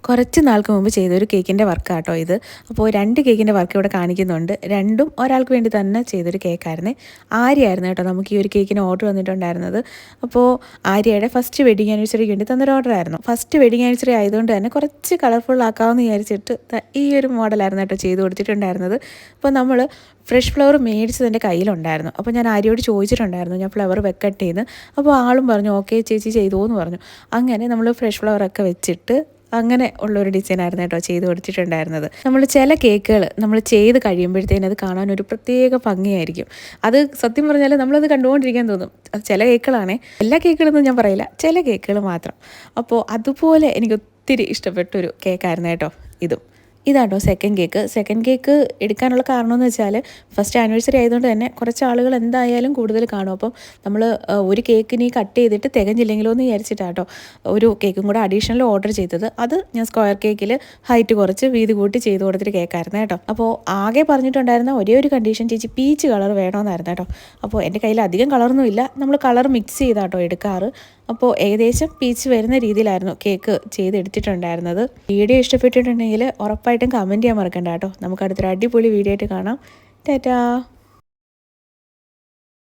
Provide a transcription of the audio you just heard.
കുറച്ച് നാൾക്ക് മുമ്പ് ചെയ്തൊരു കേക്കിൻ്റെ വർക്കാട്ടോ ഇത്. അപ്പോൾ 2 കേക്കിൻ്റെ വർക്ക് ഇവിടെ കാണിക്കുന്നുണ്ട്. രണ്ടും ഒരാൾക്ക് വേണ്ടി തന്നെ ചെയ്തൊരു കേക്കായിരുന്നേ. ആര്യയായിരുന്നു കേട്ടോ നമുക്ക് ഈ ഒരു കേക്കിന് ഓർഡർ വന്നിട്ടുണ്ടായിരുന്നത്. അപ്പോൾ ആര്യയുടെ ഫസ്റ്റ് വെഡിങ് ആനിവേഴ്സറിക്ക് വേണ്ടി തന്നൊരു ഓർഡറായിരുന്നു. ഫസ്റ്റ് വെഡിങ് ആനിവേഴ്സറി ആയതുകൊണ്ട് തന്നെ കുറച്ച് കളർഫുൾ ആക്കാമെന്ന് വിചാരിച്ചിട്ട് ഈ ഒരു മോഡലായിരുന്നു കേട്ടോ ചെയ്ത് കൊടുത്തിട്ടുണ്ടായിരുന്നത്. അപ്പോൾ നമ്മൾ ഫ്രഷ് ഫ്ലവർ മേടിച്ചത് എൻ്റെ കയ്യിലുണ്ടായിരുന്നു. അപ്പോൾ ഞാൻ ആര്യയോട് ചോദിച്ചിട്ടുണ്ടായിരുന്നു ഞാൻ ഫ്ലവർ വെക്കട്ടേന്ന്. അപ്പോൾ ആളും പറഞ്ഞു ഓക്കെ ചേച്ചി ചെയ്തോ എന്ന് പറഞ്ഞു. അങ്ങനെ നമ്മൾ ഫ്രഷ് ഫ്ലവറൊക്കെ വെച്ചിട്ട് അങ്ങനെ ഉള്ളൊരു ഡിസൈനായിരുന്നു കേട്ടോ ചെയ്ത് കൊടുത്തിട്ടുണ്ടായിരുന്നത്. നമ്മൾ ചില കേക്കുകൾ നമ്മൾ ചെയ്ത് കഴിയുമ്പോഴത്തേനും അത് കാണാൻ ഒരു പ്രത്യേക ഭംഗിയായിരിക്കും. അത് സത്യം പറഞ്ഞാൽ നമ്മളത് കണ്ടുകൊണ്ടിരിക്കാൻ തോന്നും. അത് ചില കേക്കുകളാണേ, എല്ലാ കേക്കുകളൊന്നും ഞാൻ പറയില്ല, ചില കേക്കുകൾ മാത്രം. അപ്പോൾ അതുപോലെ എനിക്ക് ഒത്തിരി ഇഷ്ടപ്പെട്ടൊരു കേക്കായിരുന്നു കേട്ടോ ഇതും. ഇതാട്ടോ സെക്കൻഡ് കേക്ക് എടുക്കാനുള്ള കാരണമെന്ന് വെച്ചാൽ ഫസ്റ്റ് ആനിവേഴ്സറി ആയതുകൊണ്ട് തന്നെ കുറച്ച് ആളുകൾ എന്തായാലും കൂടുതൽ കാണും. അപ്പം നമ്മൾ ഒരു കേക്കിന് കട്ട് ചെയ്തിട്ട് തികഞ്ഞില്ലെങ്കിലോ എന്ന് വിചാരിച്ചിട്ടാട്ടോ ഒരു കേക്കും കൂടെ അഡീഷണൽ ഓർഡർ ചെയ്തത്. അത് ഞാൻ സ്ക്വയർ കേക്കിൽ ഹൈറ്റ് കുറച്ച് വീതി കൂട്ടി ചെയ്ത് കൊടുത്തിട്ട് കേക്കായിരുന്നു കേട്ടോ. അപ്പോൾ ആകെ പറഞ്ഞിട്ടുണ്ടായിരുന്ന ഒരേ ഒരു കണ്ടീഷൻ ചേച്ചി പീച്ച് കളർ വേണമെന്നായിരുന്നു കേട്ടോ. അപ്പോൾ എൻ്റെ കയ്യിൽ അധികം കളറൊന്നും ഇല്ല, നമ്മൾ കളർ മിക്സ് ചെയ്താട്ടോ എടുക്കാറ്. അപ്പോൾ ഏകദേശം പീച്ച് വരുന്ന രീതിയിലായിരുന്നു കേക്ക് ചെയ്തെടുത്തിട്ടുണ്ടായിരുന്നത്. വീഡിയോ ഇഷ്ടപ്പെട്ടിട്ടുണ്ടെങ്കിൽ ഉറപ്പായിട്ടും കമൻറ്റ് ചെയ്യാൻ മറക്കണ്ട കേട്ടോ. നമുക്ക് അടുത്തൊരു അടിപൊളി വീഡിയോ ആയിട്ട് കാണാം. ടാറ്റാ.